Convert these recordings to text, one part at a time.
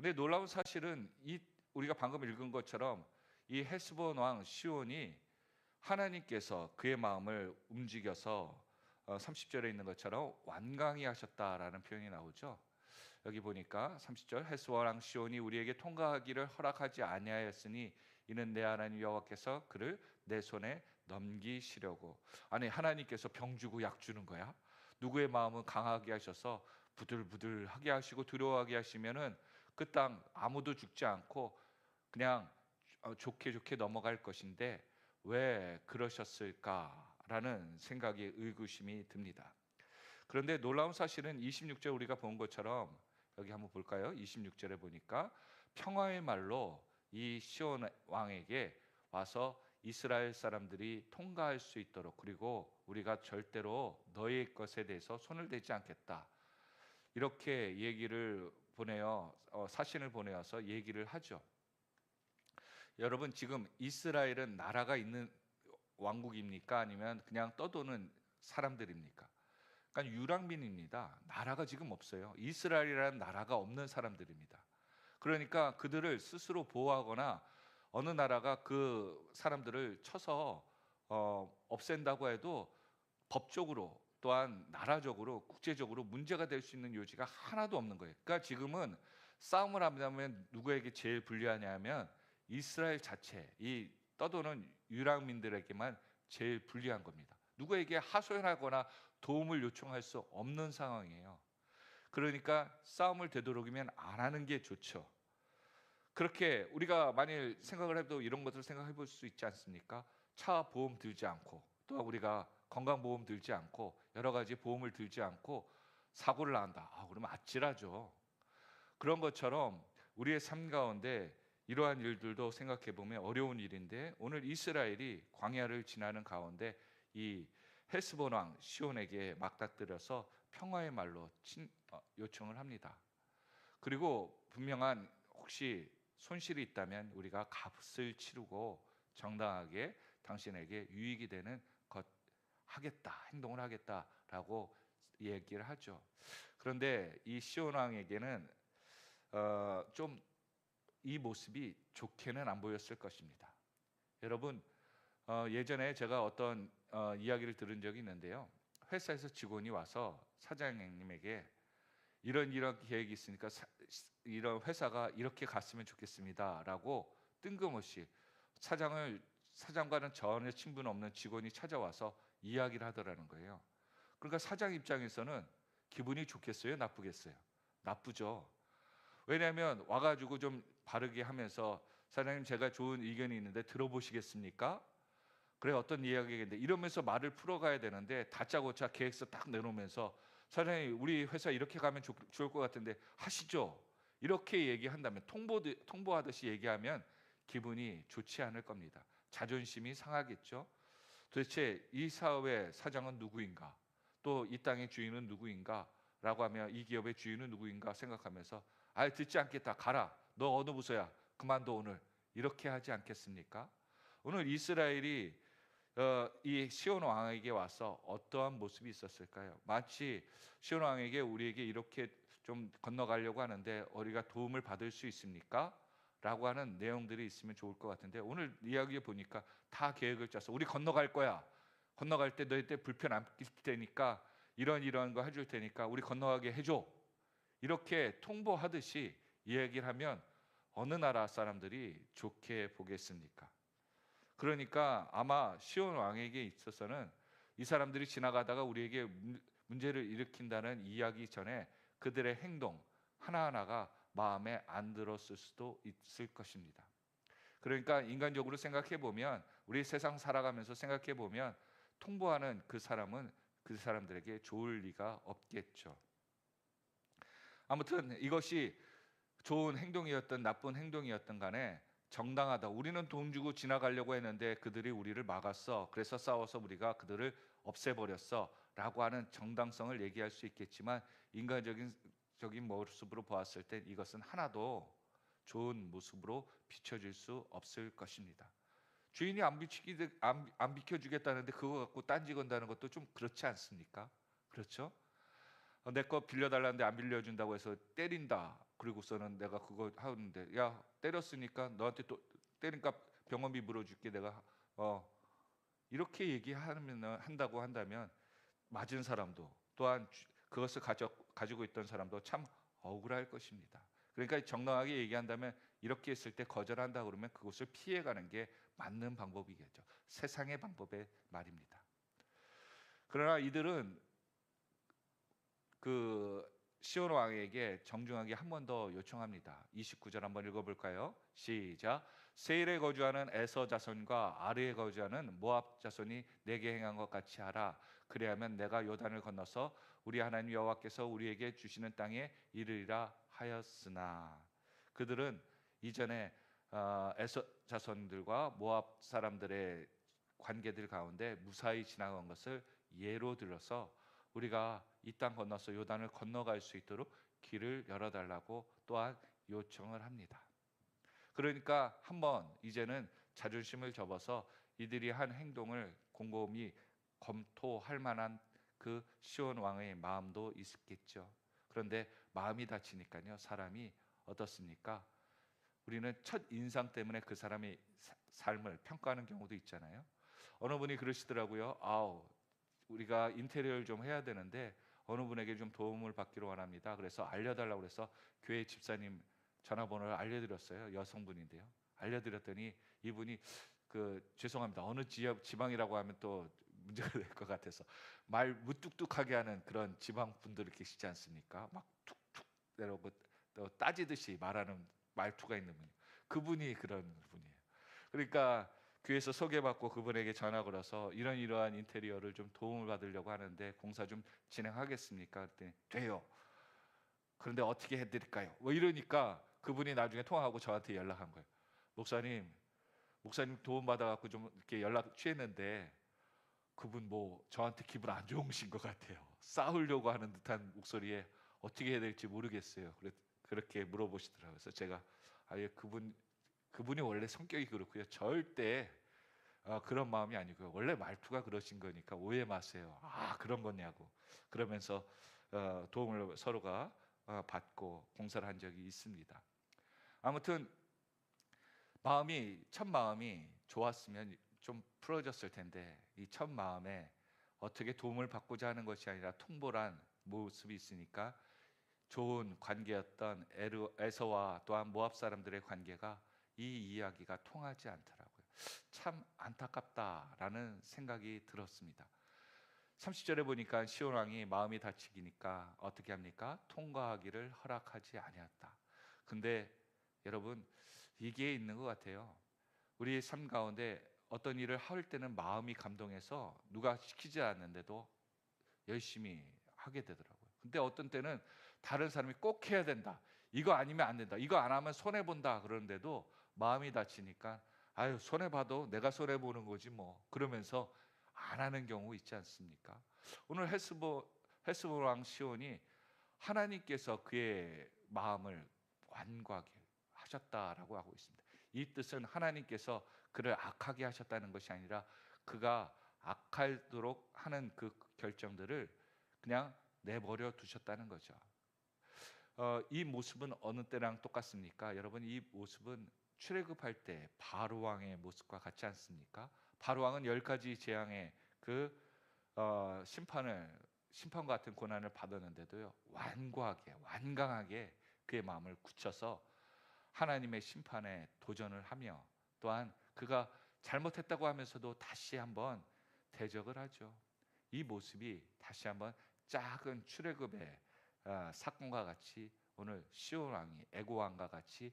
근데 놀라운 사실은 이 우리가 방금 읽은 것처럼 이 헤스본 왕 시온이 하나님께서 그의 마음을 움직여서 30절에 있는 것처럼 완강히 하셨다라는 표현이 나오죠. 여기 보니까 30절 헤스본 왕 시온이 우리에게 통과하기를 허락하지 아니하였으니 이는 내 하나님 여호와께서 그를 내 손에 넘기시려고. 아니, 하나님께서 병 주고 약 주는 거야? 누구의 마음은 강하게 하셔서 부들부들하게 하시고 두려워하게 하시면은 그 땅 아무도 죽지 않고 그냥 좋게 좋게 넘어갈 것인데 왜 그러셨을까라는 생각이 의구심이 듭니다. 그런데 놀라운 사실은 26절 우리가 본 것처럼 여기 한번 볼까요? 26절에 보니까 평화의 말로 이 시온 왕에게 와서 이스라엘 사람들이 통과할 수 있도록, 그리고 우리가 절대로 너의 것에 대해서 손을 대지 않겠다, 이렇게 얘기를 보내어 사신을 보내어서 얘기를 하죠. 여러분, 지금 이스라엘은 나라가 있는 왕국입니까? 아니면 그냥 떠도는 사람들입니까? 그러니까 유랑민입니다. 나라가 지금 없어요. 이스라엘이라는 나라가 없는 사람들입니다. 그러니까 그들을 스스로 보호하거나 어느 나라가 그 사람들을 쳐서 없앤다고 해도 법적으로 또한 나라적으로 국제적으로 문제가 될 수 있는 요지가 하나도 없는 거예요. 그러니까 지금은 싸움을 하면 누구에게 제일 불리하냐면 이스라엘 자체, 이 떠도는 유랑민들에게만 제일 불리한 겁니다. 누구에게 하소연하거나 도움을 요청할 수 없는 상황이에요. 그러니까 싸움을 되도록이면 안 하는 게 좋죠. 그렇게 우리가 만일 생각을 해도 이런 것을 생각해 볼 수 있지 않습니까? 차 보험 들지 않고, 또 우리가 건강보험 들지 않고 여러 가지 보험을 들지 않고 사고를 난다. 그러면 아찔하죠. 그런 것처럼 우리의 삶 가운데 이러한 일들도 생각해 보면 어려운 일인데, 오늘 이스라엘이 광야를 지나는 가운데 이 헤스본 왕 시온에게 맞닥뜨려서 평화의 말로 요청을 합니다. 그리고 분명한 혹시 손실이 있다면 우리가 값을 치르고 정당하게 당신에게 유익이 되는 것 하겠다, 행동을 하겠다라고 얘기를 하죠. 그런데 이 시온 왕에게는 좀 이 모습이 좋게는 안 보였을 것입니다. 여러분, 예전에 제가 어떤 이야기를 들은 적이 있는데요. 회사에서 직원이 와서 사장님에게 이런 계획이 있으니까 이런 회사가 이렇게 갔으면 좋겠습니다라고 뜬금없이 사장과는 전혀 친분 없는 직원이 찾아와서 이야기를 하더라는 거예요. 그러니까 사장 입장에서는 기분이 좋겠어요, 나쁘겠어요? 나쁘죠. 왜냐하면 와가지고 좀 바르게 하면서 사장님, 제가 좋은 의견이 있는데 들어보시겠습니까? 그래, 어떤 이야기인데, 이러면서 말을 풀어가야 되는데 다짜고짜 계획서 딱 내놓으면서 사장님, 우리 회사 이렇게 가면 좋을 것 같은데 하시죠, 이렇게 얘기한다면, 통보하듯이 얘기하면 기분이 좋지 않을 겁니다. 자존심이 상하겠죠. 도대체 이 사업의 사장은 누구인가, 또 이 땅의 주인은 누구인가 라고 하면, 이 기업의 주인은 누구인가 생각하면서 듣지 않겠다, 가라, 너 어느 부서야, 그만둬 오늘, 이렇게 하지 않겠습니까? 오늘 이스라엘이 이 시온 왕에게 와서 어떠한 모습이 있었을까요? 마치 시온 왕에게 우리에게 이렇게 좀 건너가려고 하는데 우리가 도움을 받을 수 있습니까? 라고 하는 내용들이 있으면 좋을 것 같은데, 오늘 이야기에 보니까 다 계획을 짜서 우리 건너갈 거야, 건너갈 때 너희 때 불편 안 끼칠 테니까 이런 거 해줄 테니까 우리 건너가게 해줘, 이렇게 통보하듯이 이야기를 하면 어느 나라 사람들이 좋게 보겠습니까? 그러니까 아마 시온 왕에게 있어서는 이 사람들이 지나가다가 우리에게 문제를 일으킨다는 이야기 전에 그들의 행동 하나하나가 마음에 안 들었을 수도 있을 것입니다. 그러니까 인간적으로 생각해 보면, 우리 세상 살아가면서 생각해 보면, 통보하는 그 사람은 그 사람들에게 좋을 리가 없겠죠. 아무튼 이것이 좋은 행동이었던 나쁜 행동이었던 간에 정당하다, 우리는 돈 주고 지나가려고 했는데 그들이 우리를 막았어, 그래서 싸워서 우리가 그들을 없애버렸어 라고 하는 정당성을 얘기할 수 있겠지만, 인간적인 모습으로 보았을 때 이것은 하나도 좋은 모습으로 비춰질 수 없을 것입니다. 주인이 안 비켜주겠다는데 그거 갖고 딴지 건다는 것도 좀 그렇지 않습니까? 그렇죠? 내 거 빌려달라는데 안 빌려준다고 해서 때린다. 그리고서는 내가 그거 하는데 야 때렸으니까 너한테 또 때리니까 병원비 물어줄게 내가 이렇게 얘기하면 한다고 한다면 맞은 사람도 또한 그것을 가지고 있던 사람도 참 억울할 것입니다. 그러니까 정당하게 얘기한다면 이렇게 했을 때 거절한다 그러면 그것을 피해가는 게 맞는 방법이겠죠. 세상의 방법의 말입니다. 그러나 이들은 그 시온 왕에게 정중하게 한 번 더 요청합니다. 29절 한번 읽어볼까요? 시작. 세일에 거주하는 에서 자손과 아르에 거주하는 모압 자손이 내게 행한 것 같이 하라. 그리하면 내가 요단을 건너서 우리 하나님 여호와께서 우리에게 주시는 땅에 이르리라 하였으나, 그들은 이전에 에서 자손들과 모압 사람들의 관계들 가운데 무사히 지나간 것을 예로 들어서 우리가 이 땅 건너서 요단을 건너갈 수 있도록 길을 열어달라고 또한 요청을 합니다. 그러니까 한번 이제는 자존심을 접어서 이들이 한 행동을 곰곰이 검토할 만한 그 시온 왕의 마음도 있었겠죠. 그런데 마음이 다치니까요, 사람이 어떻습니까? 우리는 첫 인상 때문에 그 사람의 삶을 평가하는 경우도 있잖아요. 어느 분이 그러시더라고요. 우리가 인테리어를 좀 해야 되는데 어느 분에게 좀 도움을 받기로 원합니다. 그래서 알려달라고 해서 교회 집사님 전화번호를 알려드렸어요. 여성분인데요. 알려드렸더니 이분이 죄송합니다. 어느 지방이라고 하면 또 문제가 될 것 같아서 말 무뚝뚝하게 하는 그런 지방 분들이 계시지 않습니까? 막 툭툭 내려오고 또 따지듯이 말하는 말투가 있는 분이, 그분이 그런 분이에요. 그러니까 교회에서 소개받고 그분에게 전화 걸어서 이러한 인테리어를 좀 도움을 받으려고 하는데 공사 좀 진행하겠습니까? 그랬더니 돼요. 그런데 어떻게 해드릴까요? 뭐 이러니까 그분이 나중에 통화하고 저한테 연락한 거예요. 목사님 도움 받아갖고 좀 이렇게 연락 취했는데 그분 뭐 저한테 기분 안 좋으신 것 같아요. 싸우려고 하는 듯한 목소리에 어떻게 해야 될지 모르겠어요. 그렇게 물어보시더라고요. 그래서 제가 아예 그분이 원래 성격이 그렇고요. 절대 그런 마음이 아니고요. 원래 말투가 그러신 거니까 오해 마세요. 그런 거냐고. 그러면서 도움을 서로가 받고 공사를 한 적이 있습니다. 아무튼 첫 마음이 좋았으면 좀 풀어졌을 텐데 이 첫 마음에 어떻게 도움을 받고자 하는 것이 아니라 통보란 모습이 있으니까 좋은 관계였던 에서와 또한 모압 사람들의 관계가 이 이야기가 통하지 않더라고요. 참 안타깝다라는 생각이 들었습니다. 30절에 보니까 시온 왕이 마음이 다치기니까 어떻게 합니까? 통과하기를 허락하지 아니었다. 근데 여러분, 이게 있는 것 같아요. 우리 삶 가운데 어떤 일을 할 때는 마음이 감동해서 누가 시키지 않는데도 열심히 하게 되더라고요. 근데 어떤 때는 다른 사람이 꼭 해야 된다, 이거 아니면 안 된다, 이거 안 하면 손해 본다 그러는데도 마음이 다치니까 손해 봐도 내가 손해 보는 거지 뭐, 그러면서 안 하는 경우 있지 않습니까? 오늘 헤스본 왕 시온이 하나님께서 그의 마음을 완고하게 하셨다라고 하고 있습니다. 이 뜻은 하나님께서 그를 악하게 하셨다는 것이 아니라 그가 악하도록 하는 그 결정들을 그냥 내버려 두셨다는 거죠. 이 모습은 어느 때랑 똑같습니까? 여러분, 이 모습은 출애굽할 때 바로 왕의 모습과 같지 않습니까? 바로 왕은 10가지 재앙의 심판 같은 고난을 받았는데도요, 완강하게 그의 마음을 굳혀서 하나님의 심판에 도전을 하며 또한 그가 잘못했다고 하면서도 다시 한번 대적을 하죠. 이 모습이 다시 한번 작은 출애굽의 사건과 같이 오늘 시온 왕이 애고 왕과 같이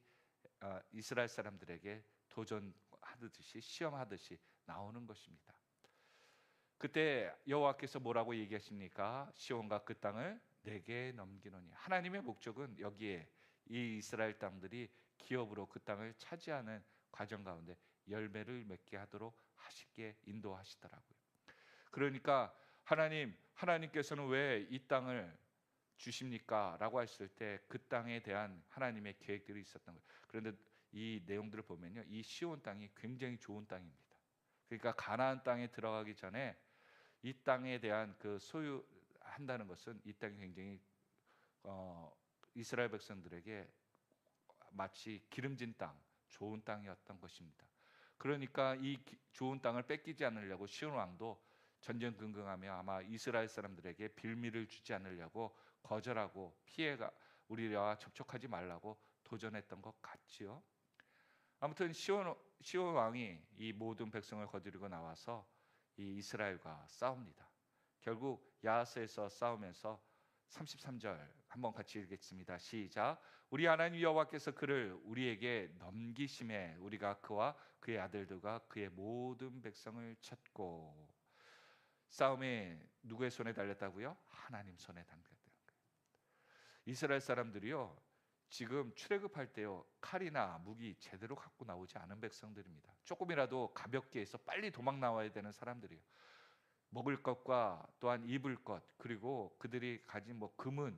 이스라엘 사람들에게 도전하듯이 시험하듯이 나오는 것입니다. 그때 여호와께서 뭐라고 얘기하십니까? 시온과 그 땅을 내게 넘기노니. 하나님의 목적은 여기에 이 이스라엘 땅들이 기업으로 그 땅을 차지하는 과정 가운데 열매를 맺게 하도록 하시게 인도하시더라고요. 그러니까 하나님께서는 왜 이 땅을 주십니까? 라고 했을 때 그 땅에 대한 하나님의 계획들이 있었던 거예요. 그런데 이 내용들을 보면요, 이 시온 땅이 굉장히 좋은 땅입니다. 그러니까 가나안 땅에 들어가기 전에 이 땅에 대한 그 소유 한다는 것은 이 땅이 굉장히 이스라엘 백성들에게 마치 기름진 땅, 좋은 땅이었던 것입니다. 그러니까 이 좋은 땅을 뺏기지 않으려고 시온 왕도 전전긍긍하며 아마 이스라엘 사람들에게 빌미를 주지 않으려고 거절하고 피해가 우리와 접촉하지 말라고 도전했던 것 같지요. 아무튼 시온 왕이 이 모든 백성을 거느리고 나와서 이 이스라엘과 싸웁니다. 결국 야하스에서 싸우면서 33절 한번 같이 읽겠습니다. 시작. 우리 하나님 여호와께서 그를 우리에게 넘기심에 우리가 그와 그의 아들들과 그의 모든 백성을 쳤고. 싸움이 누구의 손에 달렸다고요? 하나님 손에 달렸다는 거예요. 이스라엘 사람들이요, 지금 출애굽할 때요, 칼이나 무기 제대로 갖고 나오지 않은 백성들입니다. 조금이라도 가볍게 해서 빨리 도망 나와야 되는 사람들이에요. 먹을 것과 또한 입을 것, 그리고 그들이 가진 뭐 금은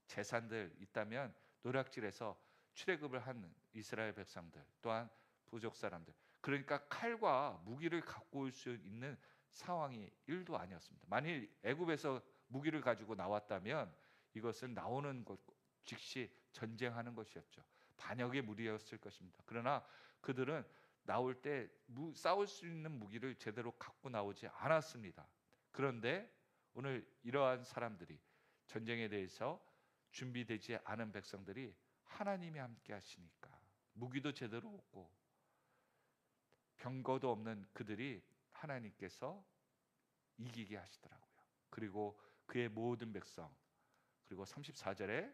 재산들 있다면 노략질해서 출애굽을 한 이스라엘 백성들, 또한 부족 사람들, 그러니까 칼과 무기를 갖고 올 수 있는 상황이 1도 아니었습니다. 만일 애굽에서 무기를 가지고 나왔다면 이것은 나오는 것 즉시 전쟁하는 것이었죠. 반역의 무리였을 것입니다. 그러나 그들은 나올 때 싸울 수 있는 무기를 제대로 갖고 나오지 않았습니다. 그런데 오늘 이러한 사람들이, 전쟁에 대해서 준비되지 않은 백성들이 하나님이 함께 하시니까 무기도 제대로 없고 병거도 없는 그들이 하나님께서 이기게 하시더라고요. 그리고 그의 모든 백성, 그리고 34절에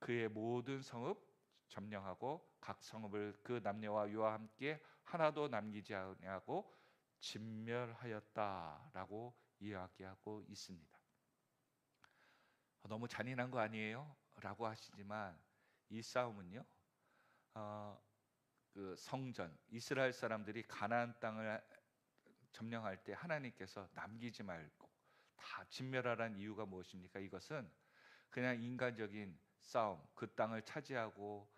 그의 모든 성읍 점령하고 각 성읍을 그 남녀와 유아와 함께 하나도 남기지 아니하고 진멸하였다라고 이야기하고 있습니다. 너무 잔인한 거 아니에요? 라고 하시지만 이 싸움은요, 그 성전, 이스라엘 사람들이 가나안 땅을 점령할 때 하나님께서 남기지 말고 다 진멸하라는 이유가 무엇입니까? 이것은 그냥 인간적인 싸움, 그 땅을 차지하고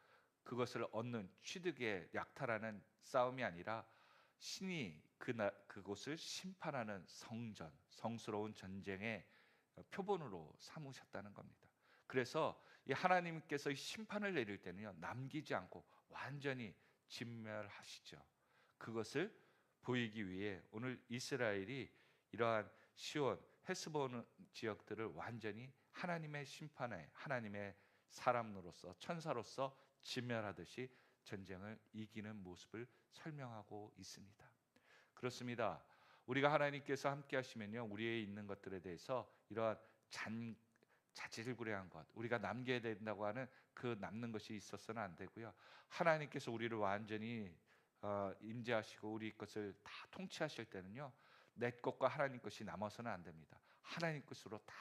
그것을 얻는 취득에 약탈하는 싸움이 아니라 신이 그곳을 심판하는 성전, 성스러운 전쟁의 표본으로 삼으셨다는 겁니다. 그래서 이 하나님께서 심판을 내릴 때는요, 남기지 않고 완전히 진멸하시죠. 그것을 보이기 위해 오늘 이스라엘이 이러한 시온, 헤스본 지역들을 완전히 하나님의 심판에, 하나님의 사람으로서, 천사로서 진멸하듯이 전쟁을 이기는 모습을 설명하고 있습니다. 그렇습니다. 우리가 하나님께서 함께 하시면요, 우리의 있는 것들에 대해서 이러한 자질구레한 것, 우리가 남겨야 된다고 하는 그 남는 것이 있어서는 안 되고요, 하나님께서 우리를 완전히 임재하시고 우리 것을 다 통치하실 때는요, 내 것과 하나님 것이 남아서는 안 됩니다. 하나님 것으로 다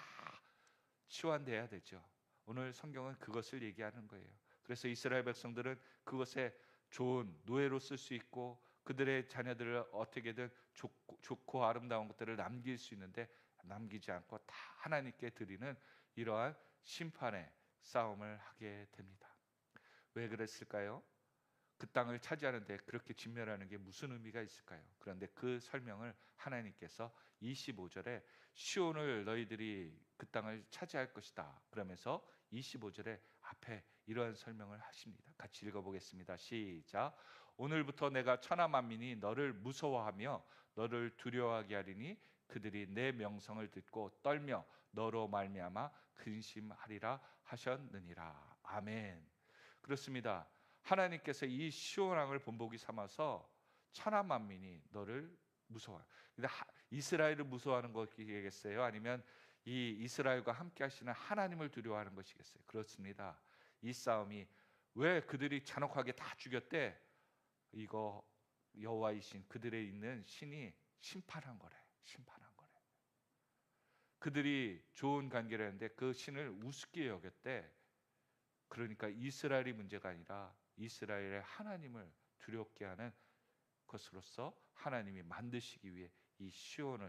치환돼야 되죠. 오늘 성경은 그것을 얘기하는 거예요. 그래서 이스라엘 백성들은 그것에 좋은 노예로 쓸 수 있고 그들의 자녀들을 어떻게든 좋고 아름다운 것들을 남길 수 있는데 남기지 않고 다 하나님께 드리는 이러한 심판의 싸움을 하게 됩니다. 왜 그랬을까요? 그 땅을 차지하는데 그렇게 진멸하는 게 무슨 의미가 있을까요? 그런데 그 설명을 하나님께서 25절에 시온을 너희들이 그 땅을 차지할 것이다 그러면서 25절에 앞에 이러한 설명을 하십니다. 같이 읽어보겠습니다. 시작. 오늘부터 내가 천하 만민이 너를 무서워하며 너를 두려워하게 하리니 그들이 내 명성을 듣고 떨며 너로 말미암아 근심하리라 하셨느니라. 아멘. 그렇습니다. 하나님께서 이 시온 왕을 본보기 삼아서 천하 만민이 너를 무서워해요. 근데 이스라엘을 무서워하는 것이겠어요? 아니면 이 이스라엘과 함께 하시는 하나님을 두려워하는 것이겠어요? 그렇습니다. 이 싸움이 왜 그들이 잔혹하게 다 죽였대? 이거 여호와이신 그들에 있는 신이 심판한 거래. 심판한 거래. 그들이 좋은 관계를 했는데 그 신을 우습게 여겼대. 그러니까 이스라엘이 문제가 아니라 이스라엘의 하나님을 두렵게 하는 것으로서 하나님이 만드시기 위해 이 시온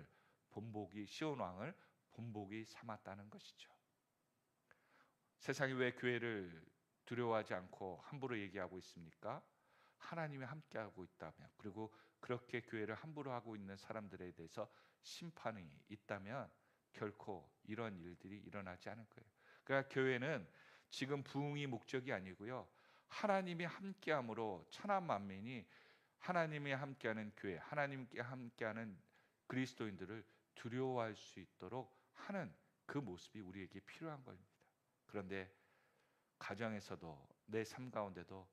왕을 본보기 삼았다는 것이죠. 세상이 왜 교회를 두려워하지 않고 함부로 얘기하고 있습니까? 하나님이 함께하고 있다면, 그리고 그렇게 교회를 함부로 하고 있는 사람들에 대해서 심판이 있다면 결코 이런 일들이 일어나지 않을 거예요. 그러니까 교회는 지금 부흥이 목적이 아니고요. 하나님이 함께함으로 천하 만민이 하나님이 함께하는 교회, 하나님께 함께하는 그리스도인들을 두려워할 수 있도록 하는 그 모습이 우리에게 필요한 겁니다. 그런데 가정에서도 내 삶 가운데도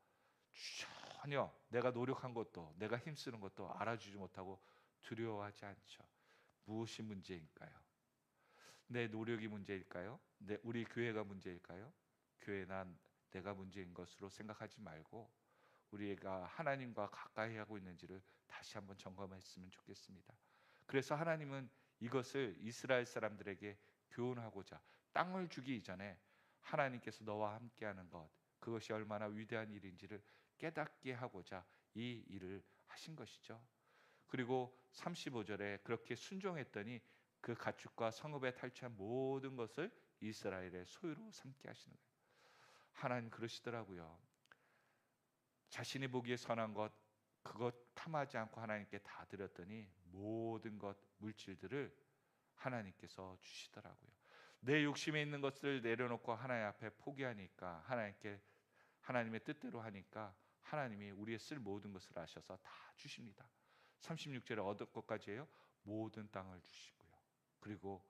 전혀 내가 노력한 것도 내가 힘쓰는 것도 알아주지 못하고 두려워하지 않죠. 무엇이 문제일까요? 내 노력이 문제일까요? 우리 교회가 문제일까요? 교회나 내가 문제인 것으로 생각하지 말고 우리가 하나님과 가까이 하고 있는지를 다시 한번 점검했으면 좋겠습니다. 그래서 하나님은 이것을 이스라엘 사람들에게 교훈하고자 땅을 주기 이전에 하나님께서 너와 함께하는 것, 그것이 얼마나 위대한 일인지를 깨닫게 하고자 이 일을 하신 것이죠. 그리고 35절에 그렇게 순종했더니 그 가축과 성읍에 탈취한 모든 것을 이스라엘의 소유로 삼게 하시는 거예요. 하나님 그러시더라고요. 자신이 보기에 선한 것 그것 탐하지 않고 하나님께 다 드렸더니 모든 것 물질들을 하나님께서 주시더라고요. 내 욕심에 있는 것을 내려놓고 하나님 앞에 포기하니까 하나님의 뜻대로 하니까 하나님이 우리의 쓸 모든 것을 아셔서 다 주십니다. 36절에 얻을 것까지예요. 모든 땅을 주시고요. 그리고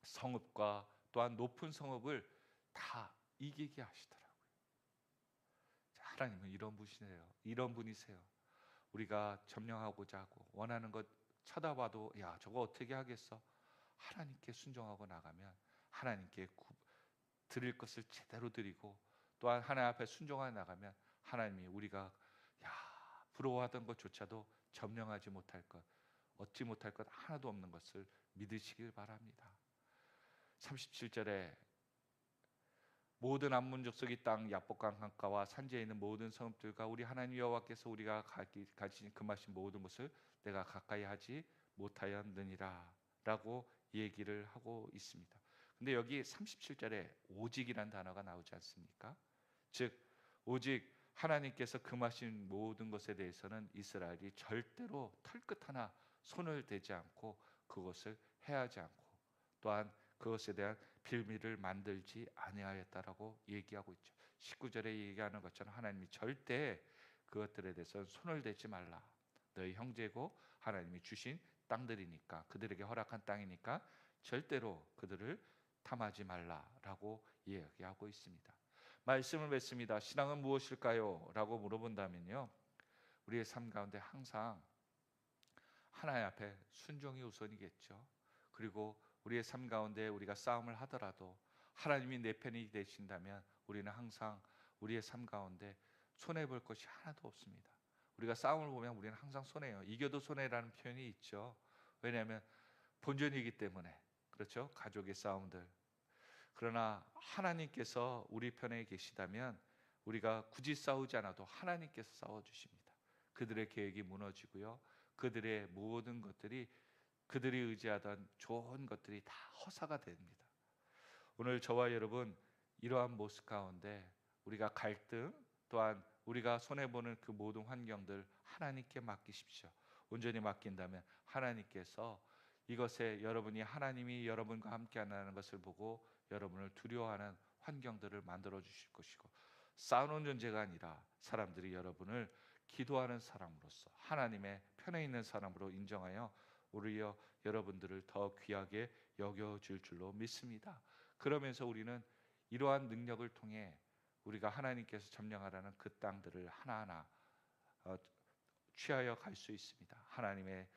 성읍과 또한 높은 성읍을 다 이기게 하시더라고요. 하나님은 이런 분이세요. 이런 분이세요. 우리가 점령하고자 하고 원하는 것 쳐다봐도 야 저거 어떻게 하겠어? 하나님께 순종하고 나가면 하나님께 드릴 것을 제대로 드리고 또한 하나님 앞에 순종하고 나가면 하나님이 우리가 부러워하던 것조차도 점령하지 못할 것, 얻지 못할 것 하나도 없는 것을 믿으시길 바랍니다. 37절에 모든 암몬 족속이 땅 야복강 강가와 산지에 있는 모든 성읍들과 우리 하나님 여호와께서 우리가 가진 금하신 모든 것을 내가 가까이 하지 못하였느니라 라고 얘기를 하고 있습니다. 근데 여기 37절에 오직이란 단어가 나오지 않습니까? 즉 오직 하나님께서 금하신 모든 것에 대해서는 이스라엘이 절대로 털끝 하나 손을 대지 않고 그것을 해하지 않고 또한 그것에 대한 빌미를 만들지 아니하였다라고 얘기하고 있죠. 19절에 얘기하는 것처럼 하나님이 절대 그것들에 대해서 손을 대지 말라. 너희 형제고 하나님이 주신 땅들이니까 그들에게 허락한 땅이니까 절대로 그들을 탐하지 말라라고 얘기하고 있습니다. 말씀을 맺습니다. 신앙은 무엇일까요? 라고 물어본다면요. 우리의 삶 가운데 항상 하나님 앞에 순종이 우선이겠죠. 그리고 우리의 삶 가운데 우리가 싸움을 하더라도 하나님이 내 편이 되신다면 우리는 항상 우리의 삶 가운데 손해볼 것이 하나도 없습니다. 우리가 싸움을 보면 우리는 항상 손해요. 이겨도 손해라는 표현이 있죠. 왜냐하면 본전이기 때문에. 그렇죠? 가족의 싸움들. 그러나 하나님께서 우리 편에 계시다면 우리가 굳이 싸우지 않아도 하나님께서 싸워주십니다. 그들의 계획이 무너지고요. 그들의 모든 것들이 그들이 의지하던 좋은 것들이 다 허사가 됩니다. 오늘 저와 여러분 이러한 모습 가운데 우리가 갈등 또한 우리가 손해보는 그 모든 환경들 하나님께 맡기십시오. 온전히 맡긴다면 하나님께서 이것에 여러분이 하나님이 여러분과 함께 한다는 것을 보고 여러분을 두려워하는 환경들을 만들어 주실 것이고 싸우는 존재가 아니라 사람들이 여러분을 기도하는 사람으로서 하나님의 편에 있는 사람으로 인정하여 오히려 여러분들을 더 귀하게 여겨줄 줄로 믿습니다. 그러면서 우리는 이러한 능력을 통해 우리가 하나님께서 점령하라는 그 땅들을 하나하나 취하여 갈 수 있습니다. 하나님의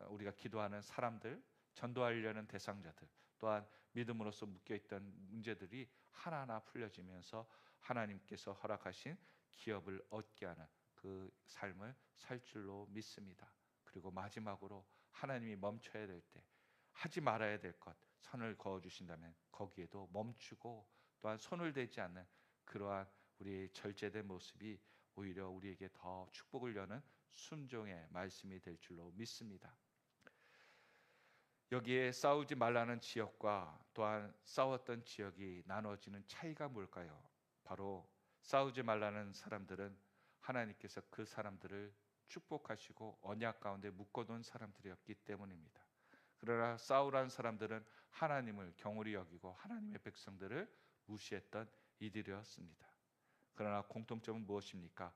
우리가 기도하는 사람들, 전도하려는 대상자들, 또한 믿음으로써 묶여있던 문제들이 하나하나 풀려지면서 하나님께서 허락하신 기업을 얻게 하는 그 삶을 살 줄로 믿습니다. 그리고 마지막으로 하나님이 멈춰야 될 때 하지 말아야 될 것 선을 그어주신다면 거기에도 멈추고 또한 손을 대지 않는 그러한 우리의 절제된 모습이 오히려 우리에게 더 축복을 여는 순종의 말씀이 될 줄로 믿습니다. 여기에 싸우지 말라는 지역과 또한 싸웠던 지역이 나눠지는 차이가 뭘까요? 바로 싸우지 말라는 사람들은 하나님께서 그 사람들을 축복하시고 언약 가운데 묶어둔 사람들이었기 때문입니다. 그러나 사울한 사람들은 하나님을 경홀히 여기고 하나님의 백성들을 무시했던 이들이었습니다. 그러나 공통점은 무엇입니까?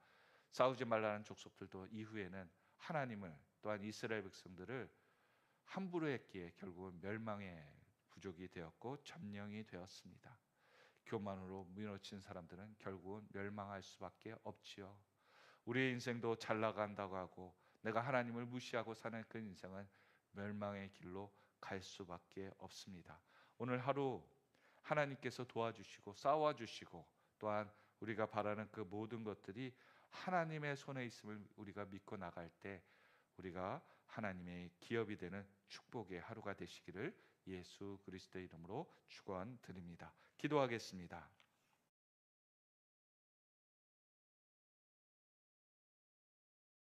싸우지 말라는 족속들도 이후에는 하나님을 또한 이스라엘 백성들을 함부로 했기에 결국은 멸망의 부족이 되었고 점령이 되었습니다. 교만으로 무너진 사람들은 결국은 멸망할 수밖에 없지요. 우리의 인생도 잘 나간다고 하고 내가 하나님을 무시하고 사는 그 인생은 멸망의 길로 갈 수밖에 없습니다. 오늘 하루 하나님께서 도와주시고 싸워주시고 또한 우리가 바라는 그 모든 것들이 하나님의 손에 있음을 우리가 믿고 나갈 때 우리가 하나님의 기업이 되는 축복의 하루가 되시기를 예수 그리스도의 이름으로 축원드립니다. 기도하겠습니다.